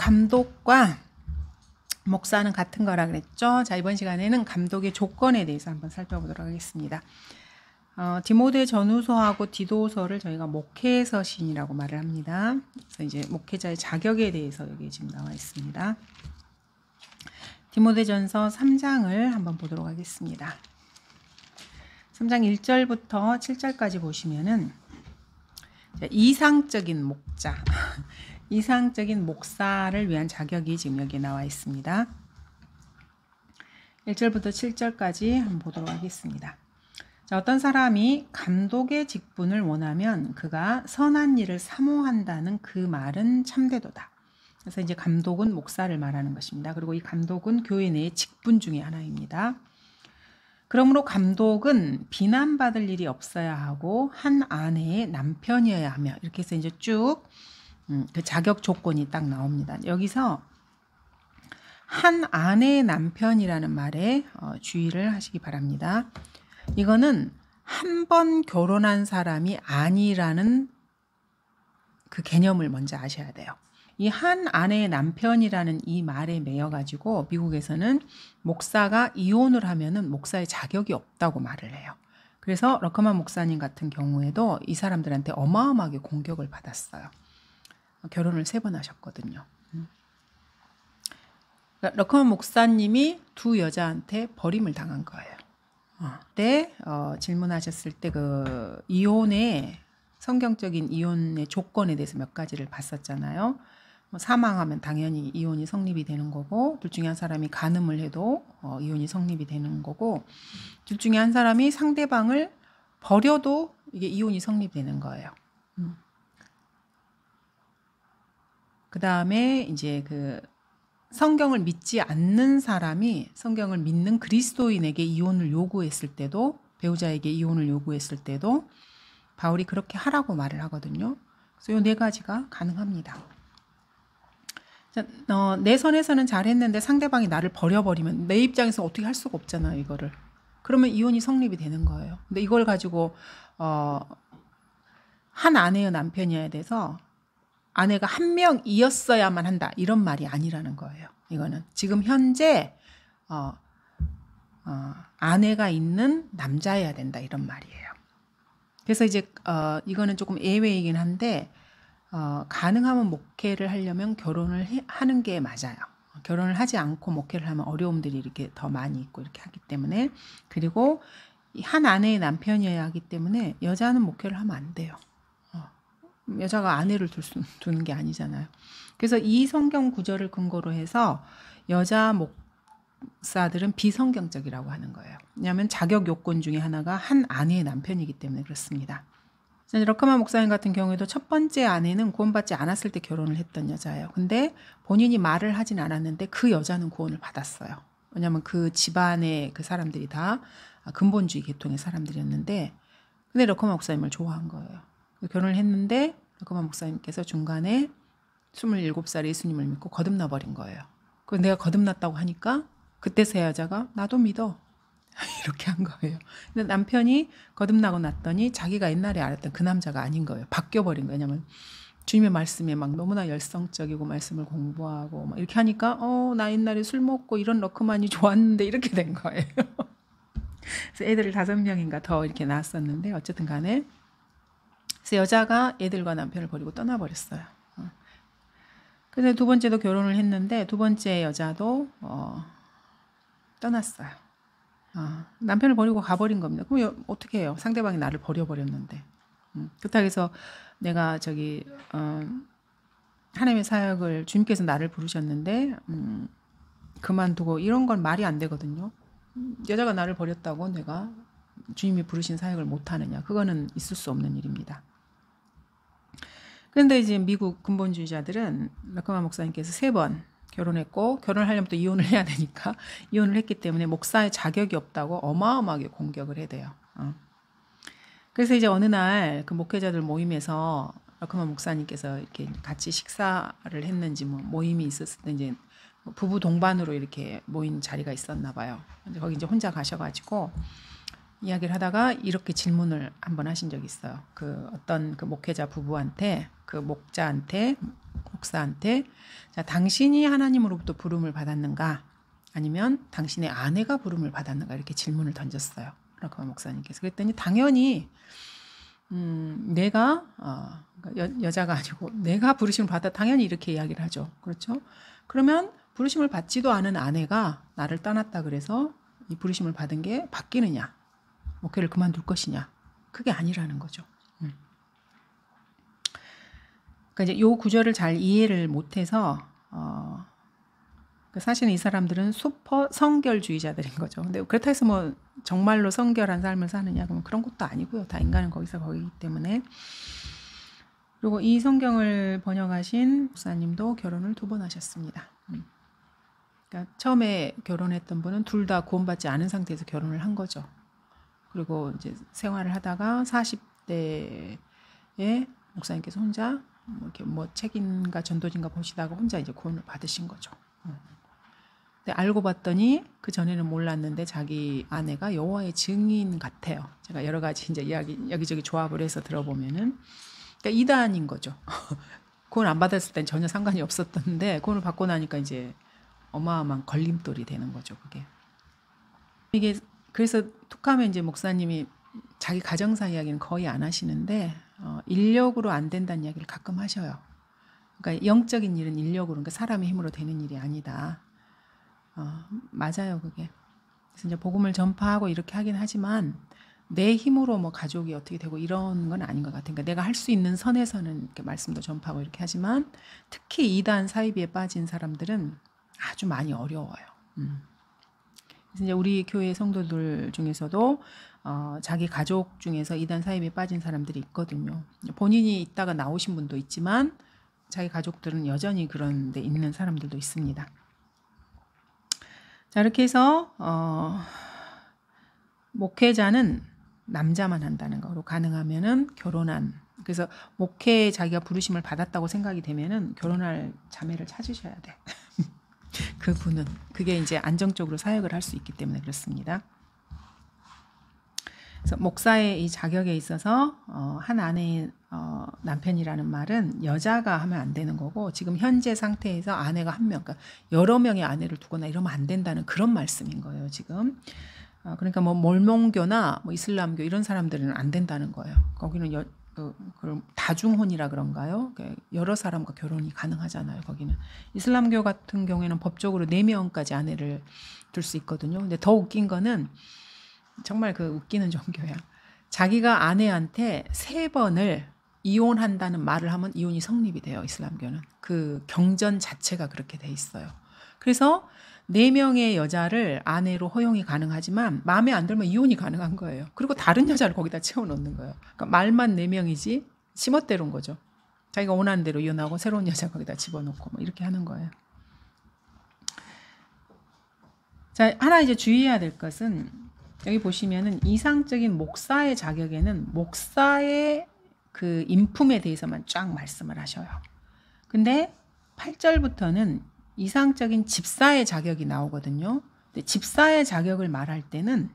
감독과 목사는 같은 거라 그랬죠. 자, 이번 시간에는 감독의 조건에 대해서 한번 살펴보도록 하겠습니다. 디모데 전후서하고 디도서를 저희가 목회서신이라고 말을 합니다. 그래서 이제 목회자의 자격에 대해서 여기 지금 나와 있습니다. 디모데전서 3장을 한번 보도록 하겠습니다. 3장 1절부터 7절까지 보시면은 이상적인 목자, 이상적인 목사를 위한 자격이 지금 여기 나와 있습니다. 1절부터 7절까지 한번 보도록 하겠습니다. 자, 어떤 사람이 감독의 직분을 원하면 그가 선한 일을 사모한다는 그 말은 참되도다. 그래서 이제 감독은 목사를 말하는 것입니다. 그리고 이 감독은 교회 내의 직분 중에 하나입니다. 그러므로 감독은 비난받을 일이 없어야 하고 한 아내의 남편이어야 하며, 이렇게 해서 이제 쭉 그 자격 조건이 딱 나옵니다. 여기서 한 아내의 남편이라는 말에 주의를 하시기 바랍니다. 이거는 한 번 결혼한 사람이 아니라는 그 개념을 먼저 아셔야 돼요. 이 한 아내의 남편이라는 이 말에 매여 가지고 미국에서는 목사가 이혼을 하면은 목사의 자격이 없다고 말을 해요. 그래서 러커만 목사님 같은 경우에도 이 사람들한테 어마어마하게 공격을 받았어요. 결혼을 3번 하셨거든요. 러커만 목사님이 두 여자한테 버림을 당한 거예요. 그때 질문하셨을 때 그 이혼의 성경적인 이혼의 조건에 대해서 몇 가지를 봤었잖아요. 사망하면 당연히 이혼이 성립이 되는 거고, 둘 중에 한 사람이 간음을 해도 이혼이 성립이 되는 거고, 둘 중에 한 사람이 상대방을 버려도 이게 이혼이 성립되는 거예요. 그 다음에 이제 그 성경을 믿지 않는 사람이 성경을 믿는 그리스도인에게 이혼을 요구했을 때도, 배우자에게 이혼을 요구했을 때도 바울이 그렇게 하라고 말을 하거든요. 그래서 이 4가지가 가능합니다. 내 선에서는 잘했는데 상대방이 나를 버려버리면 내 입장에서 어떻게 할 수가 없잖아요, 이거를. 그러면 이혼이 성립이 되는 거예요. 근데 이걸 가지고 한 아내의 남편이어야 돼서 아내가 한 명이었어야만 한다, 이런 말이 아니라는 거예요. 이거는 지금 현재 아내가 있는 남자여야 된다, 이런 말이에요. 그래서 이제 이거는 조금 예외이긴 한데 가능하면 목회를 하려면 결혼을 하는 게 맞아요. 결혼을 하지 않고 목회를 하면 어려움들이 이렇게 더 많이 있고 이렇게 하기 때문에, 그리고 한 아내의 남편이어야 하기 때문에 여자는 목회를 하면 안 돼요. 여자가 아내를 두는 게 아니잖아요. 그래서 이 성경 구절을 근거로 해서 여자 목사들은 비성경적이라고 하는 거예요. 왜냐하면 자격 요건 중에 하나가 한 아내의 남편이기 때문에 그렇습니다. 러커만 목사님 같은 경우에도 첫 번째 아내는 구원받지 않았을 때 결혼을 했던 여자예요. 근데 본인이 말을 하진 않았는데 그 여자는 구원을 받았어요. 왜냐하면 그 집안의 그 사람들이 다 근본주의 계통의 사람들이었는데, 근데 러커만 목사님을 좋아한 거예요. 결혼을 했는데 러커만 목사님께서 중간에 27살에 예수님을 믿고 거듭나 버린 거예요. 그래서 내가 거듭났다고 하니까 그때서야 여자가 나도 믿어, 이렇게 한 거예요. 근데 남편이 거듭나고 났더니 자기가 옛날에 알았던 그 남자가 아닌 거예요. 바뀌어버린 거예요. 왜냐면 주님의 말씀에 막 너무나 열성적이고 말씀을 공부하고 막 이렇게 하니까 나 옛날에 술 먹고 이런 러커만이 좋았는데, 이렇게 된 거예요. 그래서 애들을 5명인가 더 이렇게 낳았었는데, 어쨌든 간에 그래서 여자가 애들과 남편을 버리고 떠나버렸어요. 근데 두 번째도 결혼을 했는데 두 번째 여자도 떠났어요. 남편을 버리고 가버린 겁니다. 그럼 어떻게 해요? 상대방이 나를 버려버렸는데. 그렇다고 해서 내가 하나님의 사역을 주님께서 나를 부르셨는데 그만두고, 이런 건 말이 안 되거든요. 여자가 나를 버렸다고 내가 주님이 부르신 사역을 못하느냐, 그거는 있을 수 없는 일입니다. 그런데 이제 미국 근본주의자들은 러커만 목사님께서 3번 결혼했고, 결혼을 하려면 또 이혼을 해야 되니까 이혼을 했기 때문에 목사의 자격이 없다고 어마어마하게 공격을 해대요. 그래서 이제 어느 날 그 목회자들 모임에서 러커만 목사님께서 이렇게 같이 식사를 했는지 모임이 있었을 때 이제 부부 동반으로 이렇게 모인 자리가 있었나 봐요. 근데 거기 이제 혼자 가셔가지고 이야기를 하다가 이렇게 질문을 한번 하신 적이 있어요. 그 어떤 그 목회자 부부한테, 그 목사한테, 자, 당신이 하나님으로부터 부름을 받았는가? 아니면 당신의 아내가 부름을 받았는가? 이렇게 질문을 던졌어요. 그러니까 목사님께서. 그랬더니 당연히 내가 여자가 아니고 내가 부르심을 받아 당연히 이렇게 이야기를 하죠. 그렇죠? 그러면 부르심을 받지도 않은 아내가 나를 떠났다 그래서 이 부르심을 받은 게 바뀌느냐? 목회를 그만둘 것이냐? 그게 아니라는 거죠. 그러니까 이제 요 구절을 잘 이해를 못해서 사실은 이 사람들은 슈퍼 성결주의자들인 거죠. 근데 그렇다 해서 뭐 정말로 성결한 삶을 사느냐 그러면 그런 것도 아니고요. 다 인간은 거기서 거기기 때문에. 그리고 이 성경을 번역하신 목사님도 결혼을 2번 하셨습니다. 그러니까 처음에 결혼했던 분은 둘 다 구원받지 않은 상태에서 결혼을 한 거죠. 그리고 이제 생활을 하다가 40대에 목사님께서 혼자 이렇게 뭐 책인가 전도진가 보시다가 혼자 이제 구원을 받으신 거죠. 근데 알고 봤더니 그 전에는 몰랐는데 자기 아내가 여호와의 증인 같아요. 제가 여러 가지 이제 이야기 여기저기 조합을 해서 들어보면은 그러니까 이단인 거죠. 구원 안 받았을 땐 전혀 상관이 없었던데 구원을 받고 나니까 이제 어마어마한 걸림돌이 되는 거죠. 그게 이게 그래서 툭하면 이제 목사님이 자기 가정사 이야기는 거의 안 하시는데 인력으로 안 된다는 이야기를 가끔 하셔요. 그러니까 영적인 일은 인력으로, 그러니까 사람의 힘으로 되는 일이 아니다. 맞아요, 그게. 그래서 이제 복음을 전파하고 이렇게 하긴 하지만 내 힘으로 뭐 가족이 어떻게 되고 이런 건 아닌 것 같아요. 그러니까 내가 할 수 있는 선에서는 이렇게 말씀도 전파하고 이렇게 하지만 특히 이단 사이비에 빠진 사람들은 아주 많이 어려워요. 그래서 이제 우리 교회 성도들 중에서도 자기 가족 중에서 이단 사이비에 빠진 사람들이 있거든요. 본인이 있다가 나오신 분도 있지만 자기 가족들은 여전히 그런 데 있는 사람들도 있습니다. 자, 이렇게 해서 목회자는 남자만 한다는 거로 가능하면은 결혼한, 그래서 목회에 자기가 부르심을 받았다고 생각이 되면은 결혼할 자매를 찾으셔야 돼. 그분은 그게 이제 안정적으로 사역을 할 수 있기 때문에 그렇습니다. 그래서 목사의 이 자격에 있어서 한 아내의 남편이라는 말은 여자가 하면 안 되는 거고, 지금 현재 상태에서 아내가 한 명, 그러니까 여러 명의 아내를 두거나 이러면 안 된다는 그런 말씀인 거예요, 지금. 그러니까 뭐 몰몬교나 뭐 이슬람교 이런 사람들은 안 된다는 거예요. 거기는 다중혼이라 그런가요? 여러 사람과 결혼이 가능하잖아요, 거기는. 이슬람교 같은 경우에는 법적으로 4명까지 아내를 둘 수 있거든요. 근데 더 웃긴 거는 정말 그 웃기는 종교야. 자기가 아내한테 3번을 이혼한다는 말을 하면 이혼이 성립이 돼요, 이슬람교는. 그 경전 자체가 그렇게 돼 있어요. 그래서 4명의 여자를 아내로 허용이 가능하지만 마음에 안 들면 이혼이 가능한 거예요. 그리고 다른 여자를 거기다 채워놓는 거예요. 그러니까 말만 4명이지 지멋대로인 거죠. 자기가 원하는 대로 이혼하고 새로운 여자 거기다 집어넣고 뭐 이렇게 하는 거예요. 자, 하나 이제 주의해야 될 것은 여기 보시면은 이상적인 목사의 자격에는 목사의 그 인품에 대해서만 쫙 말씀을 하셔요. 근데 8절부터는 이상적인 집사의 자격이 나오거든요. 근데 집사의 자격을 말할 때는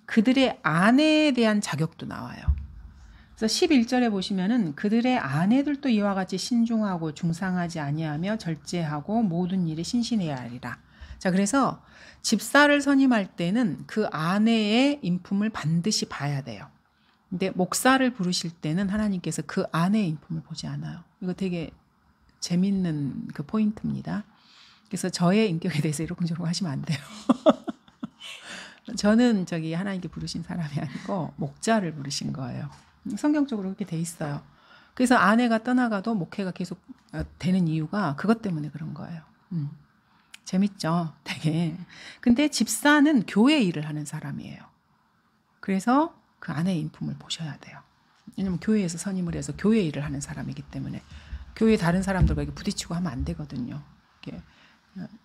그들의 아내에 대한 자격도 나와요. 그래서 11절에 보시면은 그들의 아내들도 이와 같이 신중하고 중상하지 아니하며 절제하고 모든 일에 신실해야 하리라. 자, 그래서 집사를 선임할 때는 그 아내의 인품을 반드시 봐야 돼요. 근데 목사를 부르실 때는 하나님께서 그 아내의 인품을 보지 않아요. 이거 되게 재밌는 그 포인트입니다. 그래서 저의 인격에 대해서 이러쿵저러쿵 하시면 안 돼요. 저는 하나님께 부르신 사람이 아니고 목자를 부르신 거예요. 성경적으로 그렇게 돼 있어요. 그래서 아내가 떠나가도 목회가 계속 되는 이유가 그것 때문에 그런 거예요. 재밌죠? 되게. 근데 집사는 교회 일을 하는 사람이에요. 그래서 그 아내의 인품을 보셔야 돼요. 왜냐면 교회에서 선임을 해서 교회 일을 하는 사람이기 때문에 교회 다른 사람들과 이렇게 부딪히고 하면 안 되거든요. 이렇게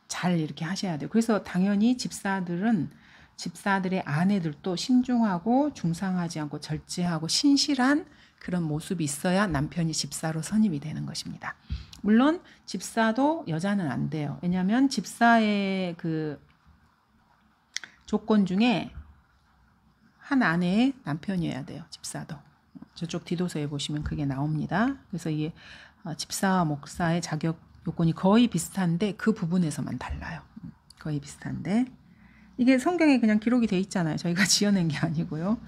잘 이렇게 하셔야 돼요. 그래서 당연히 집사들의 아내들도 신중하고 중상하지 않고 절제하고 신실한 그런 모습이 있어야 남편이 집사로 선임이 되는 것입니다. 물론 집사도 여자는 안 돼요. 왜냐하면 집사의 그 조건 중에 한 아내의 남편이어야 돼요. 집사도. 저쪽 디도서에 보시면 그게 나옵니다. 그래서 이게 집사와 목사의 자격 요건이 거의 비슷한데 그 부분에서만 달라요. 거의 비슷한데 이게 성경에 그냥 기록이 돼 있잖아요. 저희가 지어낸 게 아니고요.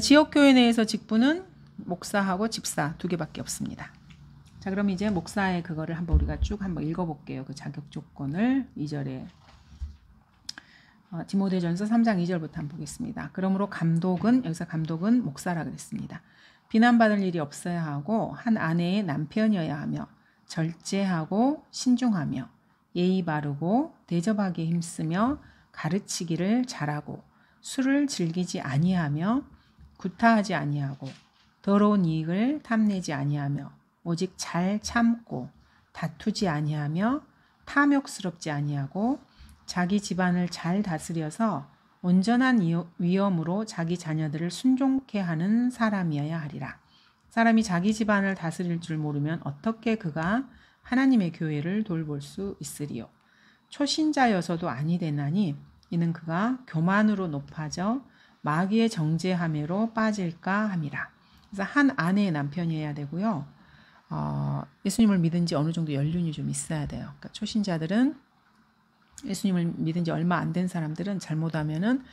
지역교회 내에서 직분은 목사하고 집사 두 개밖에 없습니다. 자, 그럼 이제 목사의 그거를 한번 우리가 쭉 한번 읽어볼게요. 그 자격 조건을 2절에 디모데전서 3장 2절부터 한번 보겠습니다. 그러므로 감독은 여기서 감독은 목사라 그랬습니다. 비난받을 일이 없어야 하고 한 아내의 남편이어야 하며 절제하고 신중하며 예의 바르고 대접하기에 힘쓰며 가르치기를 잘하고 술을 즐기지 아니하며 구타하지 아니하고 더러운 이익을 탐내지 아니하며 오직 잘 참고 다투지 아니하며 탐욕스럽지 아니하고 자기 집안을 잘 다스려서 온전한 위엄으로 자기 자녀들을 순종케 하는 사람이어야 하리라. 사람이 자기 집안을 다스릴 줄 모르면 어떻게 그가 하나님의 교회를 돌볼 수 있으리요. 초신자여서도 아니 되나니 이는 그가 교만으로 높아져 마귀의 정죄함에로 빠질까 함이라. 그래서 한 아내의 남편이어야 되고요. 예수님을 믿은 지 어느 정도 연륜이 좀 있어야 돼요. 그러니까 초신자들은 예수님을 믿은 지 얼마 안 된 사람들은 잘못하면은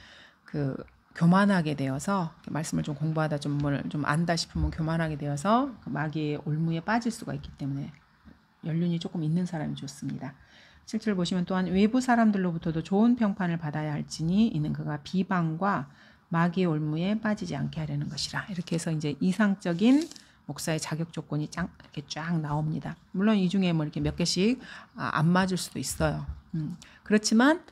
그 교만하게 되어서 말씀을 좀 공부하다 좀 안다 싶으면 교만하게 되어서 그 마귀의 올무에 빠질 수가 있기 때문에 연륜이 조금 있는 사람이 좋습니다. 7절 보시면 또한 외부 사람들로부터도 좋은 평판을 받아야 할지니 이는 그가 비방과 마귀의 올무에 빠지지 않게 하려는 것이라. 이렇게 해서 이제 이상적인 목사의 자격 조건이 이렇게 쫙 나옵니다. 물론 이 중에 뭐 이렇게 몇 개씩 안 맞을 수도 있어요. 그렇지만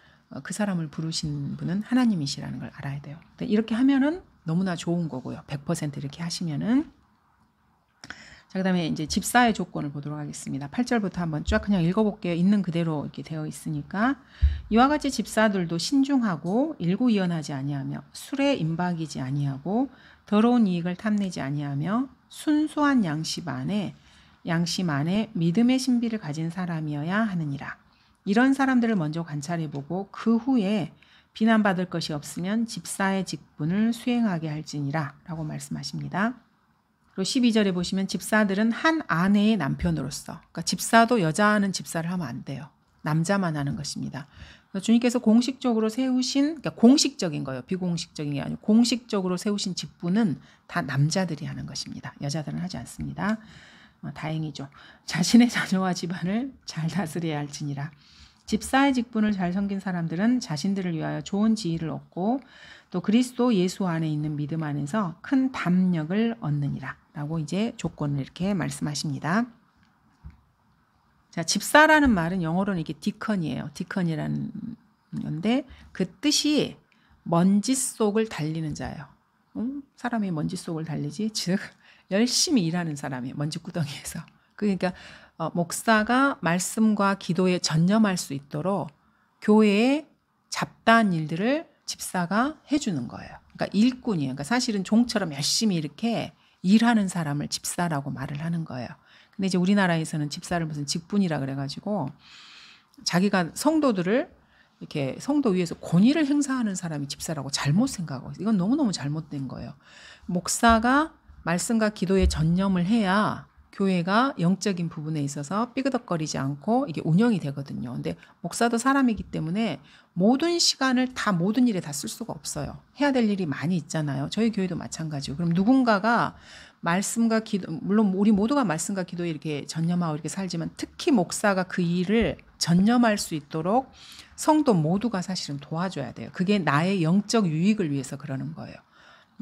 그 사람을 부르신 분은 하나님이시라는 걸 알아야 돼요. 이렇게 하면은 너무나 좋은 거고요. 100% 이렇게 하시면은. 자, 그다음에 이제 집사의 조건을 보도록 하겠습니다. 8절부터 한번 쫙 그냥 읽어볼게요. 있는 그대로 이렇게 되어 있으니까. 이와 같이 집사들도 신중하고 일구이연하지 아니하며 술에 임박이지 아니하고 더러운 이익을 탐내지 아니하며 순수한 양심 안에 믿음의 신비를 가진 사람이어야 하느니라. 이런 사람들을 먼저 관찰해보고 그 후에 비난받을 것이 없으면 집사의 직분을 수행하게 할지니라 라고 말씀하십니다. 그리고 12절에 보시면 집사들은 한 아내의 남편으로서, 그러니까 집사도 여자는 집사를 하면 안 돼요. 남자만 하는 것입니다. 주님께서 공식적으로 세우신, 그러니까 공식적인 거예요. 비공식적인 게 아니고 공식적으로 세우신 직분은 다 남자들이 하는 것입니다. 여자들은 하지 않습니다. 다행이죠. 자신의 자녀와 집안을 잘 다스려야 할지니라. 집사의 직분을 잘 섬긴 사람들은 자신들을 위하여 좋은 지위를 얻고 또 그리스도 예수 안에 있는 믿음 안에서 큰 담력을 얻느니라 라고 이제 조건을 이렇게 말씀하십니다. 자, 집사라는 말은 영어로는 이게 디컨이에요. 디컨이라는 건데 그 뜻이 먼지 속을 달리는 자예요. 사람이 먼지 속을 달리지, 즉 열심히 일하는 사람이에요. 먼지 구덩이에서. 그러니까 목사가 말씀과 기도에 전념할 수 있도록 교회에 잡다한 일들을 집사가 해주는 거예요. 그러니까 일꾼이에요. 그러니까 사실은 종처럼 열심히 이렇게 일하는 사람을 집사라고 말을 하는 거예요. 근데 이제 우리나라에서는 집사를 무슨 직분이라 그래가지고 자기가 성도들을 이렇게 성도 위에서 권위를 행사하는 사람이 집사라고 잘못 생각하고 이건 너무너무 잘못된 거예요. 목사가 말씀과 기도에 전념을 해야 교회가 영적인 부분에 있어서 삐그덕거리지 않고 이게 운영이 되거든요. 근데 목사도 사람이기 때문에 모든 시간을 다 모든 일에 다 쓸 수가 없어요. 해야 될 일이 많이 있잖아요. 저희 교회도 마찬가지고. 그럼 누군가가 말씀과 기도, 물론 우리 모두가 말씀과 기도에 이렇게 전념하고 이렇게 살지만 특히 목사가 그 일을 전념할 수 있도록 성도 모두가 사실은 도와줘야 돼요. 그게 나의 영적 유익을 위해서 그러는 거예요.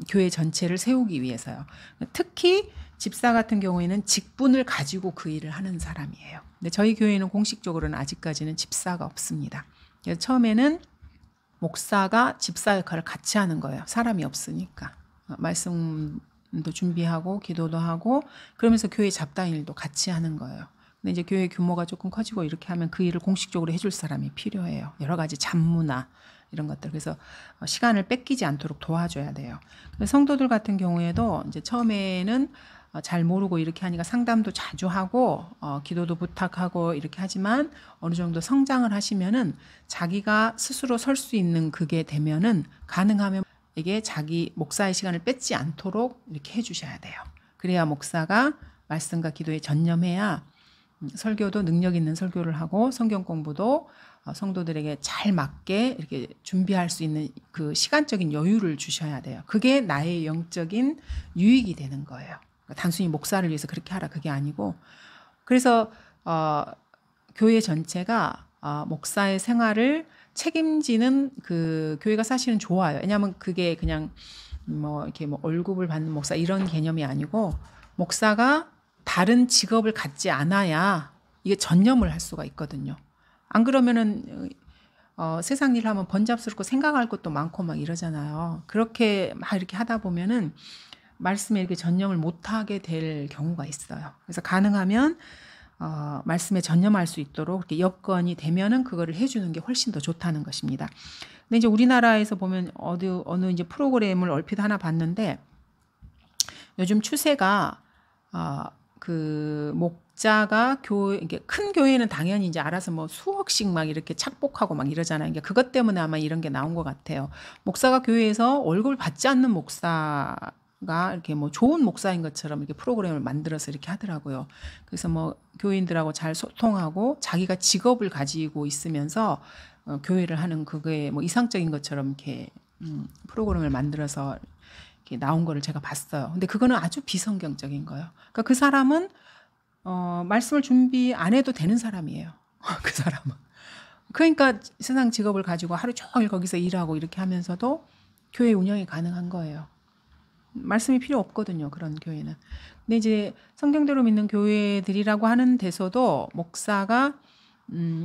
교회 전체를 세우기 위해서요. 특히 집사 같은 경우에는 직분을 가지고 그 일을 하는 사람이에요. 근데 저희 교회는 공식적으로는 아직까지는 집사가 없습니다. 그래서 처음에는 목사가 집사 역할을 같이 하는 거예요. 사람이 없으니까. 말씀도 준비하고 기도도 하고 그러면서 교회 잡다한 일도 같이 하는 거예요. 근데 이제 교회 규모가 조금 커지고 이렇게 하면 그 일을 공식적으로 해줄 사람이 필요해요. 여러 가지 잡무나 이런 것들. 그래서 시간을 뺏기지 않도록 도와줘야 돼요. 성도들 같은 경우에도 이제 처음에는 잘 모르고 이렇게 하니까 상담도 자주 하고 기도도 부탁하고 이렇게 하지만 어느 정도 성장을 하시면은 자기가 스스로 설 수 있는 그게 되면은 가능하면 목사에게 자기 목사의 시간을 뺏지 않도록 이렇게 해주셔야 돼요. 그래야 목사가 말씀과 기도에 전념해야 설교도 능력 있는 설교를 하고 성경 공부도 성도들에게 잘 맞게 이렇게 준비할 수 있는 그 시간적인 여유를 주셔야 돼요. 그게 나의 영적인 유익이 되는 거예요. 단순히 목사를 위해서 그렇게 하라 그게 아니고, 그래서 교회 전체가 목사의 생활을 책임지는 그 교회가 사실은 좋아요. 왜냐하면 그게 그냥 뭐 이렇게 뭐 월급을 받는 목사 이런 개념이 아니고, 목사가 다른 직업을 갖지 않아야 이게 전념을 할 수가 있거든요. 안 그러면은 세상 일 하면 번잡스럽고 생각할 것도 많고 막 이러잖아요. 그렇게 막 이렇게 하다 보면은 말씀에 이렇게 전념을 못하게 될 경우가 있어요. 그래서 가능하면 말씀에 전념할 수 있도록 그렇게 여건이 되면은 그거를 해주는 게 훨씬 더 좋다는 것입니다. 근데 이제 우리나라에서 보면 어느 이제 프로그램을 얼핏 하나 봤는데, 요즘 추세가 그 목자가 이게 큰 교회는 당연히 이제 알아서 뭐 수억씩 막 이렇게 착복하고 막 이러잖아요. 그러니까 그것 때문에 아마 이런 게 나온 것 같아요. 목사가 교회에서 월급을 받지 않는 목사가 이렇게 뭐 좋은 목사인 것처럼 이렇게 프로그램을 만들어서 이렇게 하더라고요. 그래서 뭐 교인들하고 잘 소통하고 자기가 직업을 가지고 있으면서 교회를 하는 그게 뭐 이상적인 것처럼 이렇게 프로그램을 만들어서 이렇게 나온 거를 제가 봤어요. 근데 그거는 아주 비성경적인 거예요. 그러니까 그 사람은 말씀을 준비 안 해도 되는 사람이에요. 그 사람은. 그러니까 세상 직업을 가지고 하루 종일 거기서 일하고 이렇게 하면서도 교회 운영이 가능한 거예요. 말씀이 필요 없거든요. 그런 교회는. 근데 이제 성경대로 믿는 교회들이라고 하는 데서도 목사가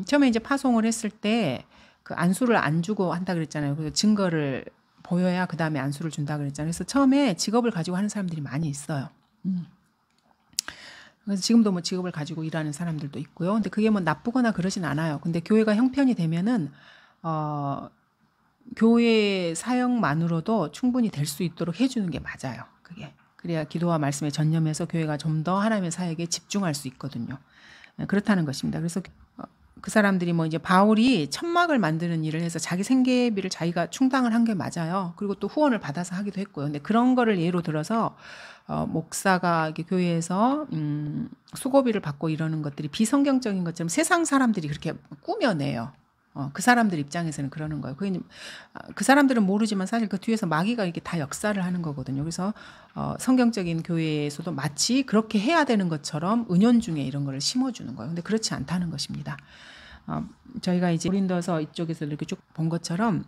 처음에 이제 파송을 했을 때 그 안수를 안 주고 한다 그랬잖아요. 그래서 증거를 보여야 그 다음에 안수를 준다 그랬잖아요. 그래서 처음에 직업을 가지고 하는 사람들이 많이 있어요. 그래서 지금도 뭐 직업을 가지고 일하는 사람들도 있고요. 근데 그게 뭐 나쁘거나 그러진 않아요. 근데 교회가 형편이 되면은 교회 사역만으로도 충분히 될 수 있도록 해주는 게 맞아요. 그게. 그래야 기도와 말씀에 전념해서 교회가 좀 더 하나님의 사역에 집중할 수 있거든요. 그렇다는 것입니다. 그래서 그 사람들이 뭐 이제 바울이 천막을 만드는 일을 해서 자기 생계비를 자기가 충당을 한 게 맞아요. 그리고 또 후원을 받아서 하기도 했고요. 근데 그런 거를 예로 들어서 목사가 이렇게 교회에서 수고비를 받고 이러는 것들이 비성경적인 것처럼 세상 사람들이 그렇게 꾸며내요. 그 사람들 입장에서는 그러는 거예요. 그 사람들은 모르지만 사실 그 뒤에서 마귀가 이렇게 다 역사를 하는 거거든요. 그래서 성경적인 교회에서도 마치 그렇게 해야 되는 것처럼 은연중에 이런 거를 심어주는 거예요. 근데 그렇지 않다는 것입니다. 저희가 이제 고린도서 이쪽에서 이렇게 쭉 본 것처럼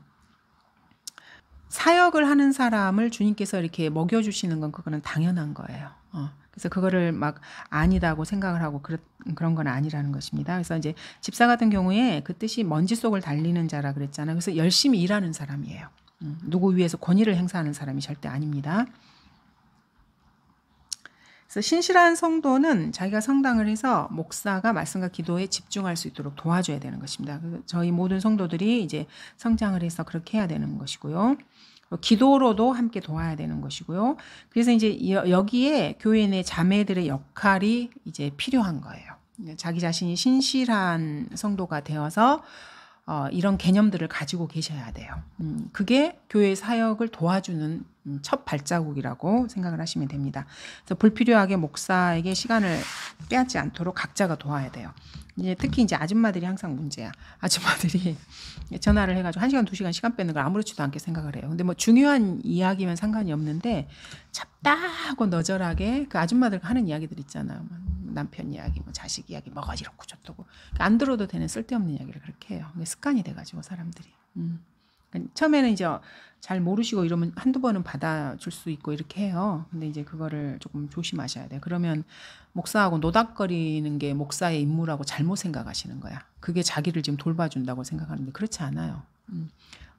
사역을 하는 사람을 주님께서 이렇게 먹여주시는 건 그거는 당연한 거예요. 그래서 그거를 막 아니다고 생각을 하고 그런 건 아니라는 것입니다. 그래서 이제 집사 같은 경우에 그 뜻이 먼지 속을 달리는 자라 그랬잖아요. 그래서 열심히 일하는 사람이에요. 누구 위해서 권위를 행사하는 사람이 절대 아닙니다. 그래서 신실한 성도는 자기가 성당을 해서 목사가 말씀과 기도에 집중할 수 있도록 도와줘야 되는 것입니다. 저희 모든 성도들이 이제 성장을 해서 그렇게 해야 되는 것이고요. 기도로도 함께 도와야 되는 것이고요. 그래서 이제 여기에 교회 내 자매들의 역할이 이제 필요한 거예요. 자기 자신이 신실한 성도가 되어서 이런 개념들을 가지고 계셔야 돼요. 그게 교회 사역을 도와주는 첫 발자국이라고 생각을 하시면 됩니다. 그래서 불필요하게 목사에게 시간을 빼앗지 않도록 각자가 도와야 돼요. 이제 특히 이제 아줌마들이 항상 문제야. 아줌마들이 전화를 해가지고 1시간, 2시간 시간 빼는 걸 아무렇지도 않게 생각을 해요. 근데 뭐 중요한 이야기면 상관이 없는데 잡다하고 너절하게 그 아줌마들 하는 이야기들 있잖아요. 남편 이야기, 뭐 자식 이야기, 뭐가 이렇고 저렇고 안 들어도 되는 쓸데없는 이야기를 그렇게 해요. 습관이 돼가지고 사람들이. 처음에는 이제 잘 모르시고 이러면 한두 번은 받아줄 수 있고 이렇게 해요. 근데 이제 그거를 조금 조심하셔야 돼요. 그러면 목사하고 노닥거리는 게 목사의 임무라고 잘못 생각하시는 거야. 그게 자기를 지금 돌봐준다고 생각하는데 그렇지 않아요.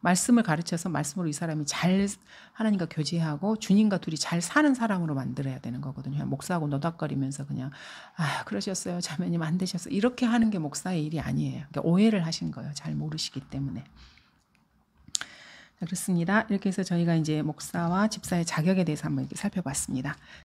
말씀을 가르쳐서 말씀으로 이 사람이 잘 하나님과 교제하고 주님과 둘이 잘 사는 사람으로 만들어야 되는 거거든요. 목사하고 노닥거리면서 그냥 그러셨어요. 자매님 안 되셨어요. 이렇게 하는 게 목사의 일이 아니에요. 그러니까 오해를 하신 거예요. 잘 모르시기 때문에. 그렇습니다. 이렇게 해서 저희가 이제 목사와 집사의 자격에 대해서 한번 이렇게 살펴봤습니다.